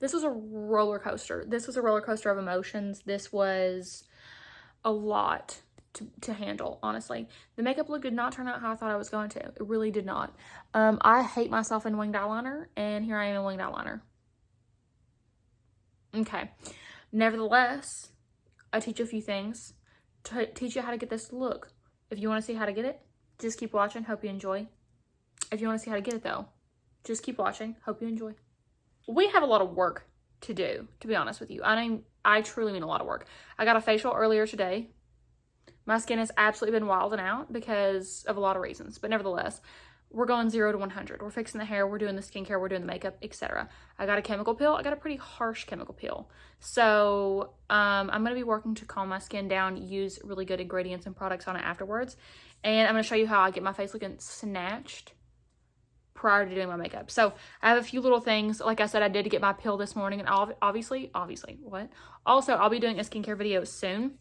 This was a roller coaster. This was a roller coaster of emotions. This was a lot to handle, honestly. The makeup look did not turn out how I thought I was going to. It really did not. I hate myself in winged eyeliner, and here I am in winged eyeliner. Okay. Nevertheless, I teach a few things to teach you how to get this look. If you want to see how to get it, just keep watching. Hope you enjoy. If you want to see how to get it, though, just keep watching. Hope you enjoy. We have a lot of work to do, to be honest with you. I truly mean a lot of work. I got a facial earlier today. My skin has absolutely been wilding out because of a lot of reasons. But nevertheless, we're going 0 to 100. We're fixing the hair, we're doing the skincare, we're doing the makeup, etc. I got a chemical peel. I got a pretty harsh chemical peel. So I'm going to be working to calm my skin down, use really good ingredients and products on it afterwards. And I'm going to show you how I get my face looking snatched prior to doing my makeup. So I have a few little things. Like I said, I did get my pill this morning, and obviously, what? Also, I'll be doing a skincare video soon.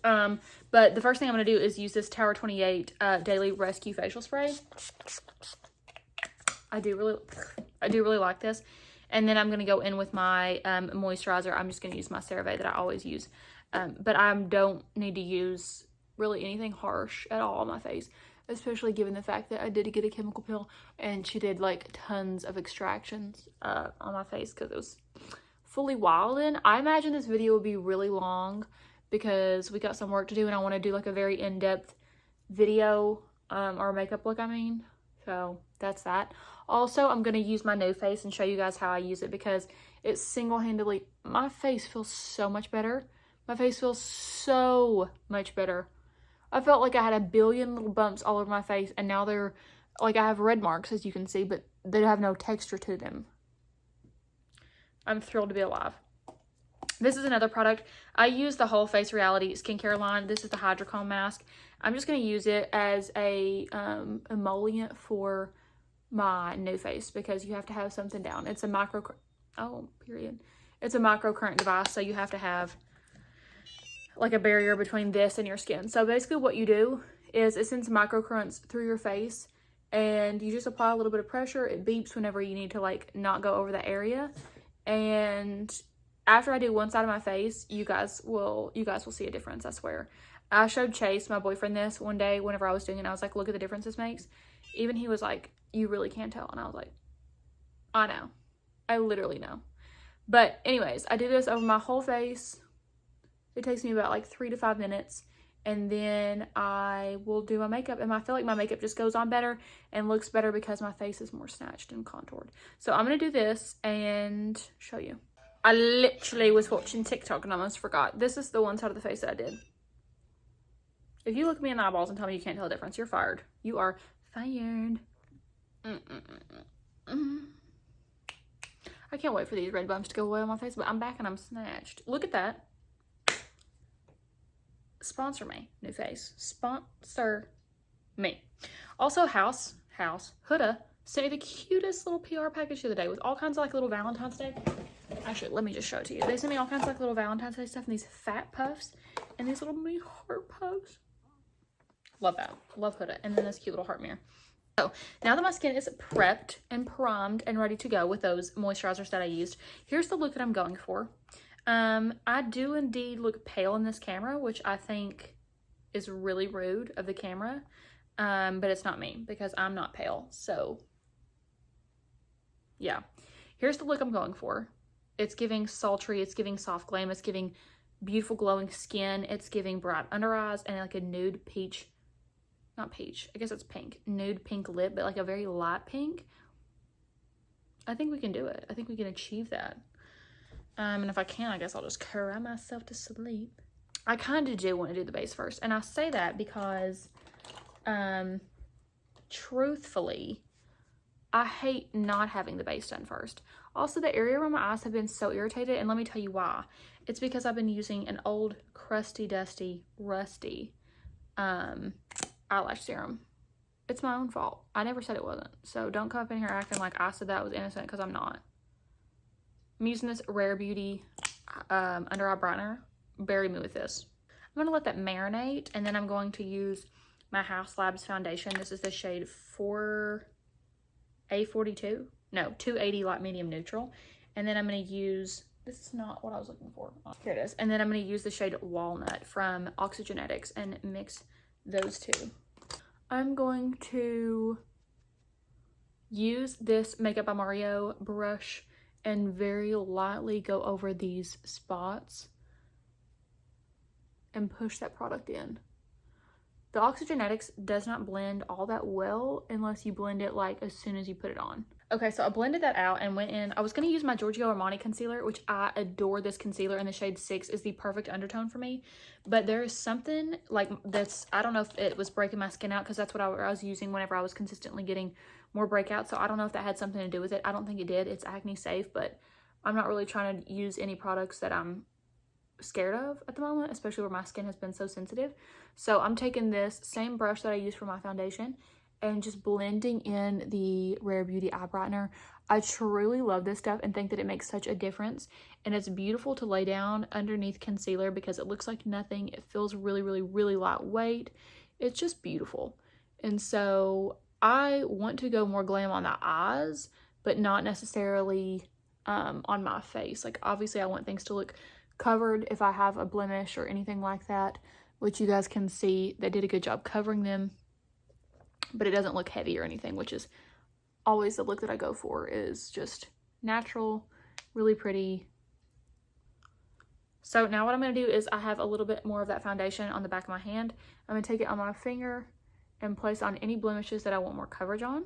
But the first thing I'm going to do is use this Tower 28 Daily Rescue Facial Spray. I do really like this. And then I'm going to go in with my moisturizer. I'm just going to use my CeraVe that I always use. But I don't need to use really anything harsh at all on my face, especially given the fact that I did get a chemical peel and she did like tons of extractions on my face because it was fully wild in. I imagine this video will be really long because we got some work to do and I want to do like a very in-depth video or makeup look, I mean. So that's that. Also, I'm going to use my new face and show you guys how I use it because it single-handedly, my face feels so much better. My face feels so much better. I felt like I had a billion little bumps all over my face, and now they're, like, I have red marks, as you can see, but they have no texture to them. I'm thrilled to be alive. This is another product. I use the Whole Face Reality skincare line. This is the Hydrocon mask. I'm just going to use it as a emollient for my new face because you have to have something down. It's a It's a microcurrent device, so you have to have like a barrier between this and your skin. So basically what you do is it sends microcurrents through your face and you just apply a little bit of pressure. It beeps whenever you need to like not go over the area. And after I do one side of my face, you guys will see a difference, I swear. I showed Chase, my boyfriend, this one day whenever I was doing it. I was like, look at the difference this makes. Even he was like, you really can't tell. And I was like, I know. I literally know. But anyways, I do this over my whole face. It takes me about like 3 to 5 minutes. And then I will do my makeup. And I feel like my makeup just goes on better and looks better because my face is more snatched and contoured. So I'm going to do this and show you. I literally was watching TikTok and almost forgot. This is the one side of the face that I did. If you look at me in the eyeballs and tell me you can't tell the difference, you're fired. You are fired. I can't wait for these red bumps to go away on my face, but I'm back and I'm snatched. Look at that. Sponsor me, new face. Sponsor me. Also, Huda sent me the cutest little PR package the other day with all kinds of like little Valentine's Day. Actually, let me just show it to you. They sent me all kinds of like little Valentine's Day stuff and these fat puffs and these little mini heart puffs. Love that. Love Huda. And then this cute little heart mirror. So now that my skin is prepped and primed and ready to go with those moisturizers that I used, here's the look that I'm going for. I do indeed look pale in this camera, which I think is really rude of the camera. But it's not me because I'm not pale. So yeah, here's the look I'm going for. It's giving sultry, it's giving soft glam, it's giving beautiful glowing skin, it's giving bright under eyes and like a nude peach, not peach, I guess it's pink, nude pink lip, but like a very light pink. I think we can do it. I think we can achieve that. And if I can, I guess I'll just cry myself to sleep. I kind of do want to do the base first. And I say that because, truthfully, I hate not having the base done first. Also, the area where my eyes have been so irritated, and let me tell you why. It's because I've been using an old, crusty, dusty, rusty eyelash serum. It's my own fault. I never said it wasn't. So don't come up in here acting like I said that was innocent, because I'm not. I'm using this Rare Beauty under eye brightener. Bury me with this. I'm going to let that marinate, and then I'm going to use my House Labs foundation. This is the shade 4A42. No, 280 Light Medium Neutral. And then I'm going to use, this is not what I was looking for. Oh, here it is. And then I'm going to use the shade Walnut from Oxygenetics and mix those two. I'm going to use this Makeup by Mario brush and very lightly go over these spots and push that product in. The Oxygenetics does not blend all that well unless you blend it like as soon as you put it on. Okay, so I blended that out and went in. I was going to use my Giorgio Armani concealer, which I adore this concealer, and the shade 6 is the perfect undertone for me. But there is something like that's, I don't know if it was breaking my skin out, because that's what I was using whenever I was consistently getting more breakouts. So I don't know if that had something to do with it. I don't think it did. It's acne safe, but I'm not really trying to use any products that I'm scared of at the moment, especially where my skin has been so sensitive. So I'm taking this same brush that I use for my foundation and just blending in the Rare Beauty eye brightener. I truly love this stuff and think that it makes such a difference, and it's beautiful to lay down underneath concealer because it looks like nothing. It feels really, really, really lightweight. It's just beautiful. And so I want to go more glam on the eyes, but not necessarily on my face. Like, obviously I want things to look covered if I have a blemish or anything like that, which you guys can see they did a good job covering them, but it doesn't look heavy or anything, which is always the look that I go for, is just natural, really pretty. So now what I'm going to do is I have a little bit more of that foundation on the back of my hand. I'm going to take it on my finger and place on any blemishes that I want more coverage on,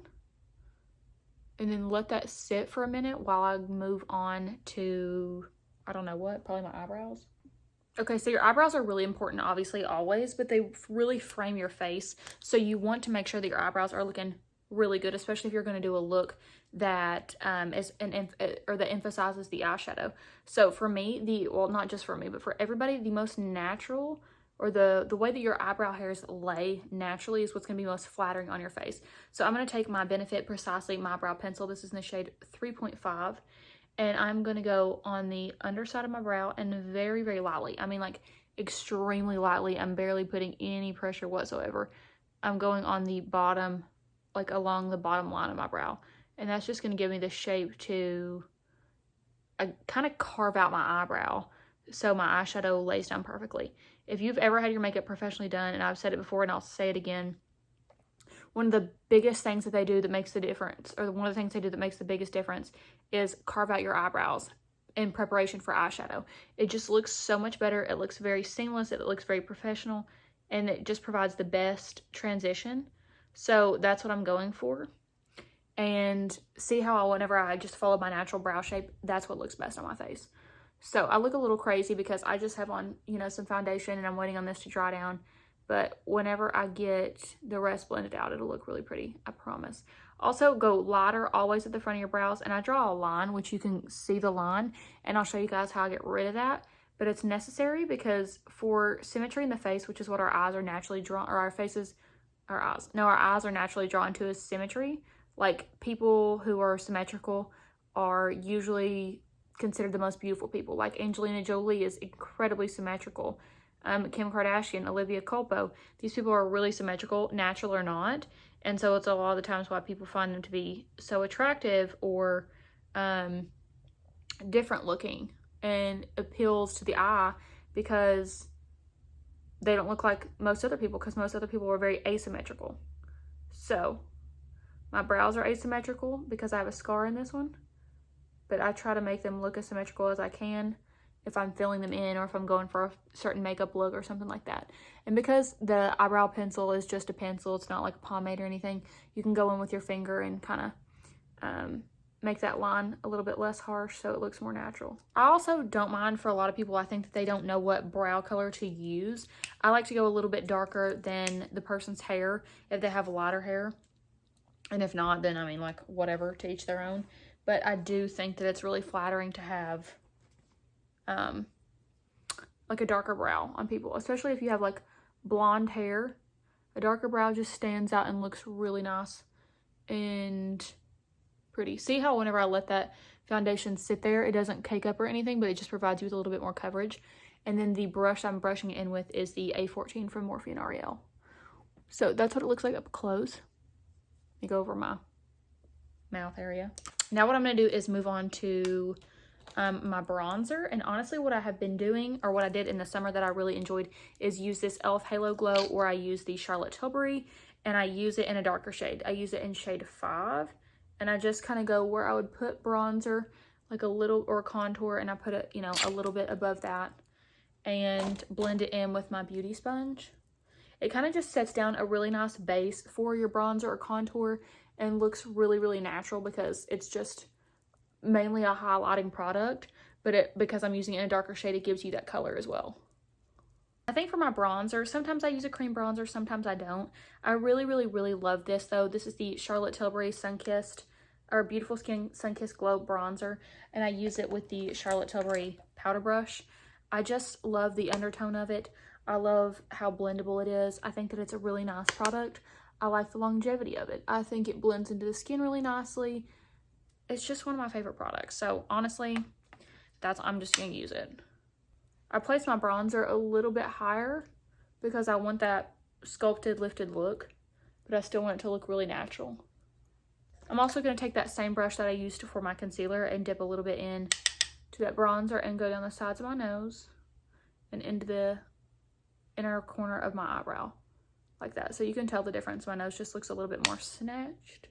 and then let that sit for a minute while I move on to, I don't know what, probably my eyebrows. Okay, so your eyebrows are really important, obviously, always, but they really frame your face. So you want to make sure that your eyebrows are looking really good, especially if you're going to do a look that that emphasizes the eyeshadow. So for me, well, not just for me, but for everybody, the most natural, or the way that your eyebrow hairs lay naturally, is what's going to be most flattering on your face. So I'm going to take my Benefit Precisely My Brow Pencil. This is in the shade 3.5. And I'm going to go on the underside of my brow and very, very lightly. I mean, like, extremely lightly. I'm barely putting any pressure whatsoever. I'm going on the bottom, like along the bottom line of my brow. And that's just going to give me the shape to kind of carve out my eyebrow so my eyeshadow lays down perfectly. If you've ever had your makeup professionally done, and I've said it before and I'll say it again, one of the biggest things that they do that makes the difference, or one of the things they do that makes the biggest difference, is carve out your eyebrows in preparation for eyeshadow. It just looks so much better. It looks very seamless. It looks very professional, and it just provides the best transition. So that's what I'm going for. And see how whenever I just follow my natural brow shape, that's what looks best on my face. So I look a little crazy because I just have on, you know, some foundation, and I'm waiting on this to dry down. But whenever I get the rest blended out, it'll look really pretty, I promise. Also, go lighter always at the front of your brows. And I draw a line, which you can see the line. And I'll show you guys how I get rid of that. But it's necessary because for symmetry in the face, which is what our eyes are naturally drawn, or our eyes are naturally drawn to, is symmetry. Like, people who are symmetrical are usually considered the most beautiful people. Like, Angelina Jolie is incredibly symmetrical. Kim Kardashian, Olivia Culpo, these people are really symmetrical, natural or not. And so it's a lot of the times why people find them to be so attractive or different looking and appeals to the eye, because they don't look like most other people, because most other people are very asymmetrical. So my brows are asymmetrical because I have a scar in this one, but I try to make them look as symmetrical as I can if I'm filling them in, or if I'm going for a certain makeup look or something like that. And because the eyebrow pencil is just a pencil, it's not like a pomade or anything, you can go in with your finger and kind of make that line a little bit less harsh so it looks more natural. I also don't mind, for a lot of people, I think that they don't know what brow color to use. I like to go a little bit darker than the person's hair if they have lighter hair. And if not, then I mean, like, whatever, to each their own. But I do think that it's really flattering to have like a darker brow on people, especially if you have like blonde hair. A darker brow just stands out and looks really nice and pretty. See how whenever I let that foundation sit there, it doesn't cake up or anything, but it just provides you with a little bit more coverage. And then the brush I'm brushing it in with is the A14 from Morphe and Ariel. So that's what it looks like up close. Let me go over my mouth area. Now what I'm going to do is move on to my bronzer. And honestly, what I have been doing, or what I did in the summer that I really enjoyed, is use this e.l.f. Halo Glow, or I use the Charlotte Tilbury, and I use it in a darker shade. I use it in shade 5, and I just kind of go where I would put bronzer, like a little, or contour, and I put it, you know, a little bit above that, and blend it in with my beauty sponge. It kind of just sets down a really nice base for your bronzer or contour and looks really, really natural, because it's just mainly a highlighting product, but because I'm using it in a darker shade, it gives you that color as well. I think for my bronzer, sometimes I use a cream bronzer, sometimes I don't. I really, really, really love this though. This is the Charlotte Tilbury Sunkissed, or Beautiful Skin Sunkissed Glow Bronzer, and I use it with the Charlotte Tilbury powder brush. I just love the undertone of it. I love how blendable it is. I think that it's a really nice product. I like the longevity of it. I think it blends into the skin really nicely. It's just one of my favorite products. So honestly, I'm just gonna use it. I place my bronzer a little bit higher because I want that sculpted, lifted look, but I still want it to look really natural. I'm also gonna take that same brush that I used for my concealer and dip a little bit in to that bronzer and go down the sides of my nose and into the inner corner of my eyebrow, like that. So you can tell the difference. My nose just looks a little bit more snatched,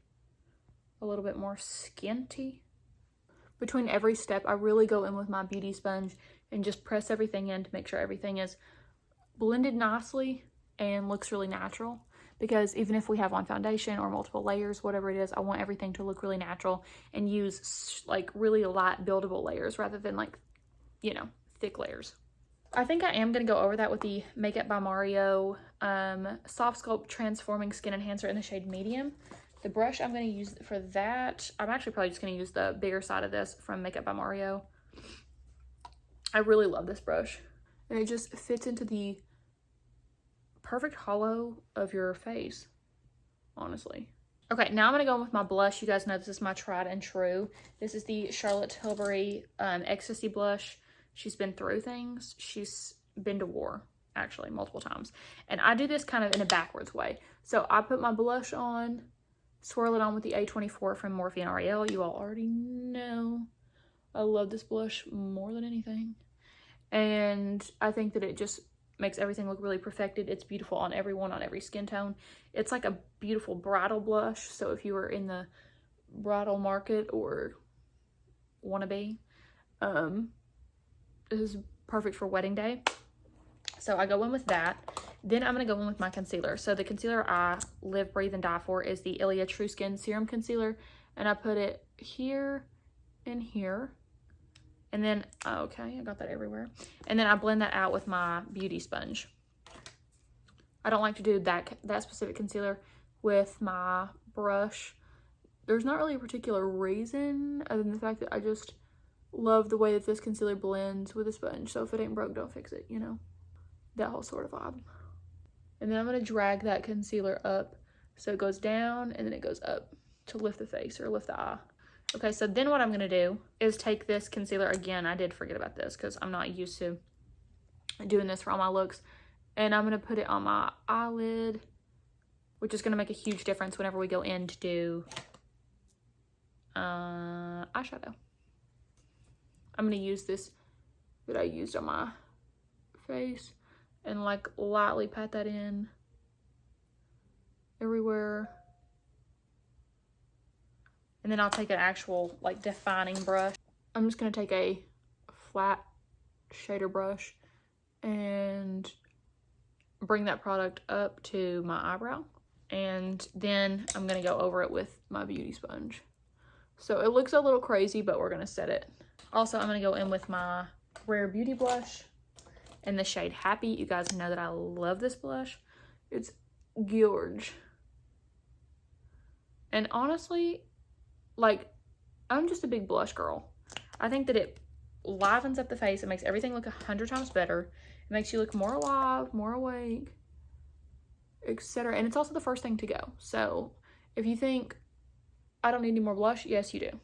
a little bit more skinty. Between every step, I really go in with my beauty sponge and just press everything in to make sure everything is blended nicely and looks really natural. Because even if we have on foundation or multiple layers, whatever it is, I want everything to look really natural and use like really light buildable layers rather than like, you know, thick layers. I think I am going to go over that with the Makeup by Mario Soft Sculpt Transforming Skin Enhancer in the shade Medium. The brush I'm going to use for that, I'm actually probably just going to use the bigger side of this from Makeup by Mario. I really love this brush. And it just fits into the perfect hollow of your face, honestly. Okay, now I'm going to go in with my blush. You guys know this is my tried and true. This is the Charlotte Tilbury Ecstasy Blush. She's been through things. She's been to war, actually, multiple times. And I do this kind of in a backwards way. So I put my blush on, swirl it on with the A24 from Morphe and Ariel. You all already know I love this blush more than anything. And I think that it just makes everything look really perfected. It's beautiful on everyone, on every skin tone. It's like a beautiful bridal blush. So if you were in the bridal market or wannabe, this is perfect for wedding day. So I go in with that. Then I'm going to go in with my concealer. So the concealer I live, breathe, and die for is the Ilia True Skin Serum Concealer. And I put it here and here. And then, okay, I got that everywhere. And then I blend that out with my beauty sponge. I don't like to do that specific concealer with my brush. There's not really a particular reason other than the fact that I just love the way that this concealer blends with a sponge. So if it ain't broke, don't fix it, you know? That whole sort of vibe. And then I'm going to drag that concealer up so it goes down and then it goes up to lift the face or lift the eye. Okay, so then what I'm going to do is take this concealer again. I did forget about this because I'm not used to doing this for all my looks. And I'm going to put it on my eyelid, which is going to make a huge difference whenever we go in to do eyeshadow. I'm going to use this that I used on my face and like lightly pat that in everywhere. And then I'll take an actual like defining brush. I'm just going to take a flat shader brush and bring that product up to my eyebrow. And then I'm going to go over it with my beauty sponge. So it looks a little crazy, but we're going to set it. Also, I'm going to go in with my Rare Beauty blush in the shade Happy. You guys know that I love this blush. It's gorge. And honestly, like, I'm just a big blush girl. I think that it livens up the face. It makes everything look 100 times better. It makes you look more alive, more awake, etc. And it's also the first thing to go. So if you think, I don't need any more blush, yes, you do.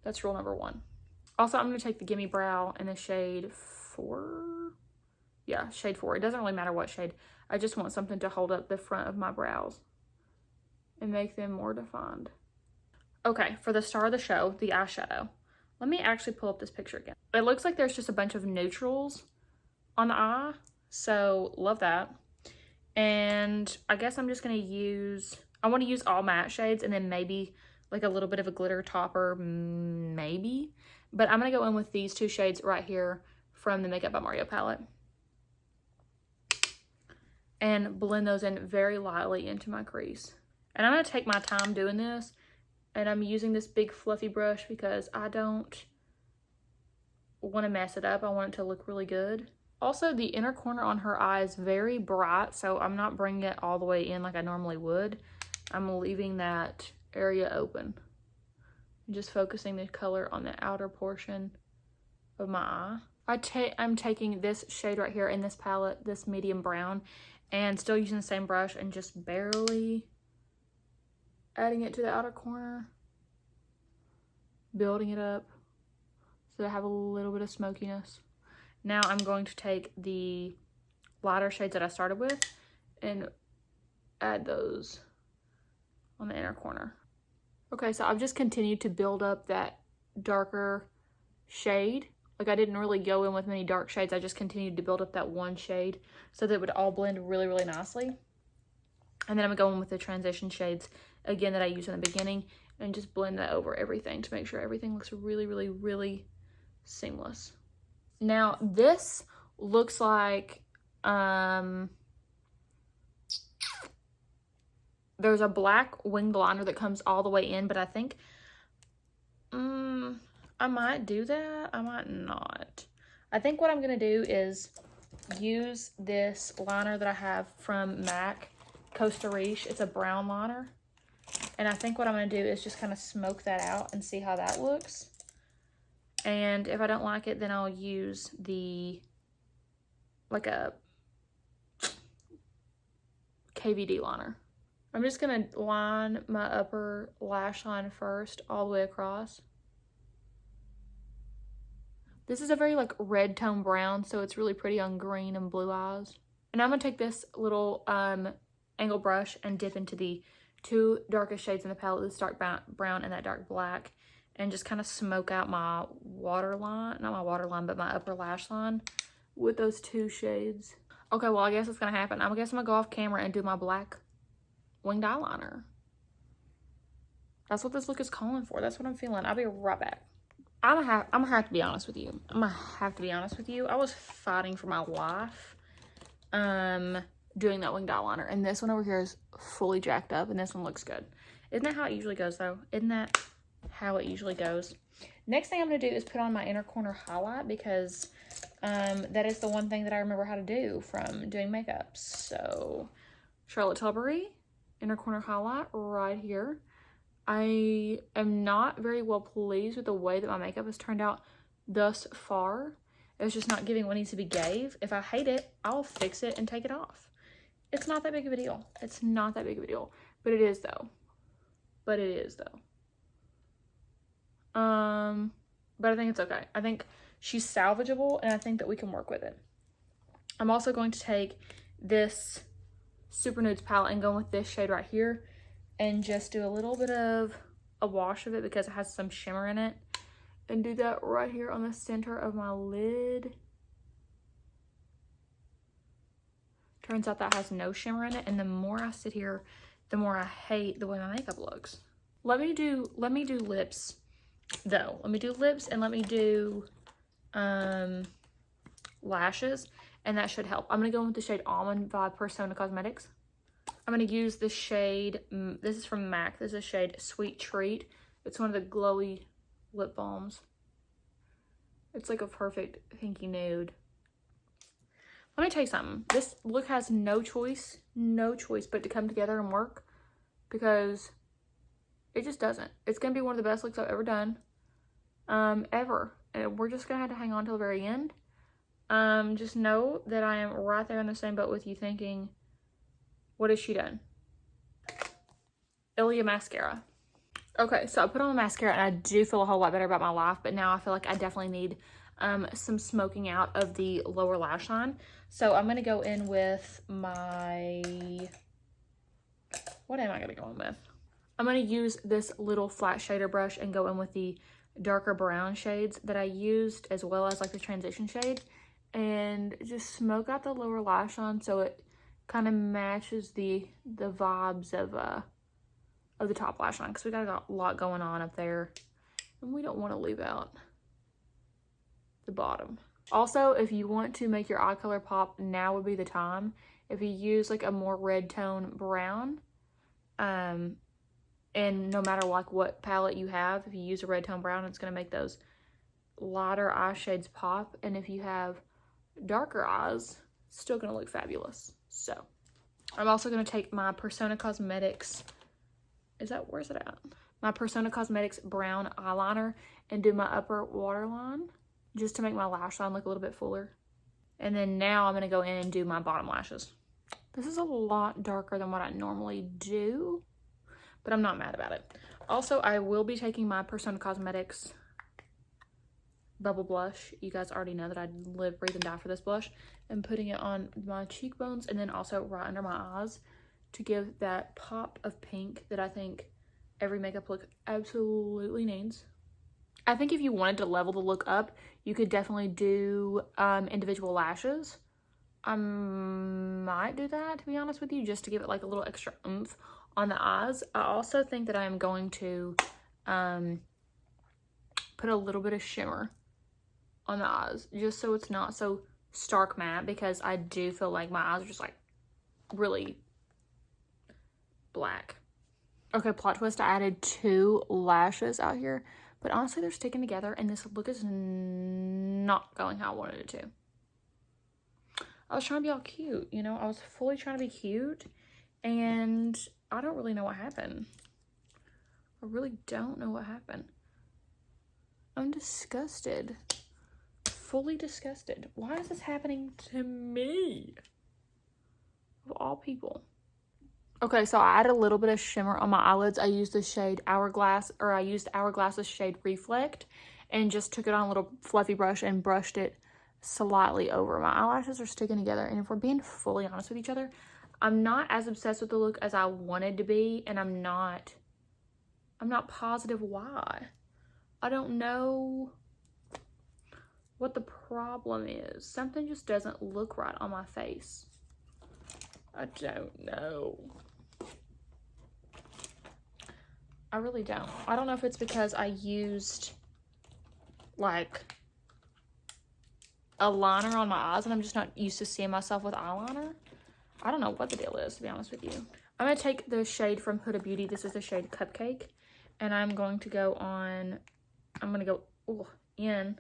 That's rule number 1. Also, I'm going to take the Gimme Brow in the shade 4. Yeah, shade 4. It doesn't really matter what shade. I just want something to hold up the front of my brows and make them more defined. Okay, for the star of the show, the eyeshadow, Let me actually pull up this picture again. It looks like there's just a bunch of neutrals on the eye, so love that. And I guess I'm just gonna use, I want to use all matte shades and then maybe like a little bit of a glitter topper, maybe. But I'm gonna go in with these two shades right here from the Makeup by Mario palette and blend those in very lightly into my crease. And I'm gonna take my time doing this, and I'm using this big fluffy brush because I don't want to mess it up. I want it to look really good. Also, the inner corner on her eye is very bright, so I'm not bringing it all the way in like I normally would. I'm leaving that area open. I'm just focusing the color on the outer portion of my eye. I'm taking this shade right here in this palette, this medium brown, and still using the same brush and just barely adding it to the outer corner, building it up so I have a little bit of smokiness. Now I'm going to take the lighter shades that I started with and add those on the inner corner. Okay, so I've just continued to build up that darker shade. Like I didn't really go in with many dark shades. I just continued to build up that one shade so that it would all blend really, really nicely. And then I'm gonna go in with the transition shades again that I used in the beginning and just blend that over everything to make sure everything looks really, really, really seamless. Now this looks like there's a black winged liner that comes all the way in, but I think I might do that. I might not. I think what I'm gonna do is use this liner that I have from MAC Costa Riche. It's a brown liner. And I think what I'm going to do is just kind of smoke that out and see how that looks. And if I don't like it, then I'll use the, like a KVD liner. I'm just going to line my upper lash line first all the way across. This is a very like red tone brown, so it's really pretty on green and blue eyes. And I'm going to take this little angle brush and dip into the two darkest shades in the palette, this dark brown and that dark black, and just kind of smoke out my waterline, not my waterline, but my upper lash line with those two shades. Okay, well, I guess it's gonna happen. I guess I'm gonna go off camera and do my black winged eyeliner. That's what this look is calling for. That's what I'm feeling. I'll be right back. I'm gonna have to be honest with you. I was fighting for my life doing that winged eyeliner, and this one over here is fully jacked up, and this one looks good. Isn't that how it usually goes, though? Isn't that how it usually goes? Next thing I'm going to do is put on my inner corner highlight, because that is the one thing that I remember how to do from doing makeup. So, Charlotte Tilbury, inner corner highlight right here. I am not very well pleased with the way that my makeup has turned out thus far. It's just not giving what needs to be gave. If I hate it, I'll fix it and take it off. It's not that big of a deal. It's not that big of a deal. But it is, though. But I think it's okay. I think she's salvageable, and I think that we can work with it. I'm also going to take this Super Nudes palette and go with this shade right here and just do a little bit of a wash of it because it has some shimmer in it. And do that right here on the center of my lid. Turns out that has no shimmer in it, and the more I sit here, the more I hate the way my makeup looks. Let me do lips, though. Let me do lips and let me do lashes, and that should help. I'm gonna go with the shade Almond by Persona Cosmetics. I'm gonna use the shade, this is from MAC, this is a shade Sweet Treat. It's one of the glowy lip balms. It's like a perfect pinky nude. Let me tell you something. This look has no choice but to come together and work, because it just doesn't. It's going to be one of the best looks I've ever done, ever. And we're just going to have to hang on till the very end. Just know that I am right there in the same boat with you thinking, what has she done? Ilia mascara. Okay, so I put on the mascara and I do feel a whole lot better about my life, but now I feel like I definitely need some smoking out of the lower lash line. So I'm going to go in with my, what am I going to go in with? I'm going to use this little flat shader brush and go in with the darker brown shades that I used, as well as like the transition shade, and just smoke out the lower lash line so it kind of matches the vibes of the top lash line, because we got a lot going on up there and we don't want to leave out the bottom. Also, if you want to make your eye color pop, now would be the time. If you use like a more red tone brown, and no matter like what palette you have, if you use a red tone brown, it's going to make those lighter eye shades pop. And if you have darker eyes, it's still going to look fabulous. So I'm also going to take my Persona Cosmetics, where's it at? My Persona Cosmetics brown eyeliner and do my upper waterline just to make my lash line look a little bit fuller. And then now I'm going to go in and do my bottom lashes. This is a lot darker than what I normally do, but I'm not mad about it. Also, I will be taking my Persona Cosmetics Bubble Blush. You guys already know that I live, breathe, and die for this blush. And putting it on my cheekbones and then also right under my eyes to give that pop of pink that I think every makeup look absolutely needs. I think if you wanted to level the look up, you could definitely do individual lashes. I might do that, to be honest with you, just to give it like a little extra oomph on the eyes. I also think that I am going to put a little bit of shimmer on the eyes, just so it's not so stark matte, because I do feel like my eyes are just like really black. Okay, plot twist, I added 2 lashes out here, but honestly they're sticking together and this look is not going how I wanted it to. I was trying to be all cute, you know, I was fully trying to be cute, and I don't really know what happened. I really don't know what happened. I'm disgusted. Fully disgusted. Why is this happening to me? Of all people. Okay, so I added a little bit of shimmer on my eyelids. I used the shade Hourglass, or I used Hourglass's shade Reflect, and just took it on a little fluffy brush and brushed it slightly over. My eyelashes are sticking together, and if we're being fully honest with each other, I'm not as obsessed with the look as I wanted to be, and I'm not positive why. I don't know what the problem is. Something just doesn't look right on my face. I don't know. I really don't. I don't know if it's because I used like a liner on my eyes and I'm just not used to seeing myself with eyeliner. I don't know what the deal is, to be honest with you. I'm going to take the shade from Huda Beauty. This is the shade Cupcake. And I'm going to go on, I'm going to go in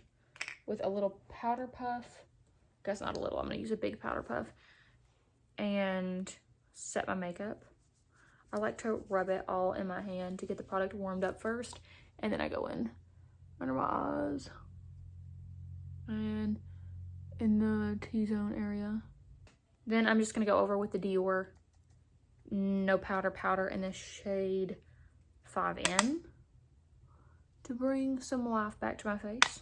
with a little powder puff. Guess not a little, I'm going to use a big powder puff. And set my makeup. I like to rub it all in my hand to get the product warmed up first. And then I go in under my eyes. And in the T-zone area. Then I'm just going to go over with the Dior No Powder in the shade 5N to bring some life back to my face.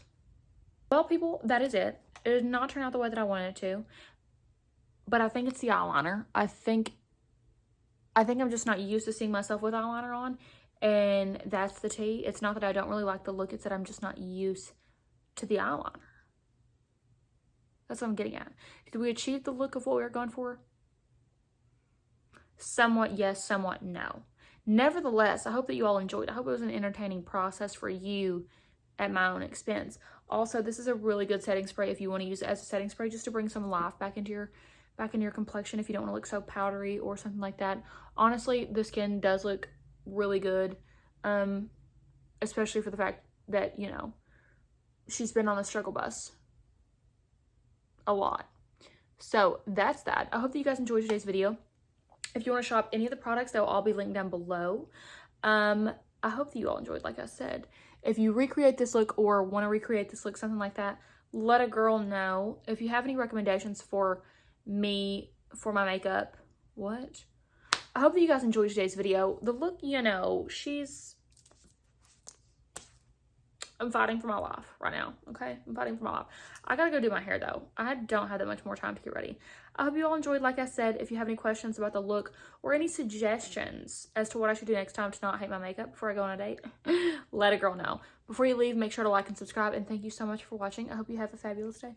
Well, people, that is it. It did not turn out the way that I wanted it to. But I think it's the eyeliner. I think I'm just not used to seeing myself with eyeliner on. And that's the tea. It's not that I don't really like the look. It's that I'm just not used to the eyeliner. That's what I'm getting at. Did we achieve the look of what we were going for? Somewhat yes, somewhat no. Nevertheless, I hope that you all enjoyed. I hope it was an entertaining process for you at my own expense. Also, this is a really good setting spray if you want to use it as a setting spray, just to bring some life back into your complexion if you don't want to look so powdery or something like that. Honestly, the skin does look really good, especially for the fact that, you know, she's been on the struggle bus a lot. So that's that. I hope that you guys enjoyed today's video. If you want to shop any of the products, they'll all be linked down below. I hope that you all enjoyed, like I said. If you recreate this look or want to recreate this look, something like that, let a girl know. If you have any recommendations for me for my makeup, I hope that you guys enjoyed today's video. The look, you know, she's I'm fighting for my life right now, okay? I'm fighting for my life. I gotta go do my hair, though. I don't have that much more time to get ready. I hope you all enjoyed. Like I said, if you have any questions about the look or any suggestions as to what I should do next time to not hate my makeup before I go on a date, let a girl know. Before you leave, make sure to like and subscribe, and thank you so much for watching. I hope you have a fabulous day.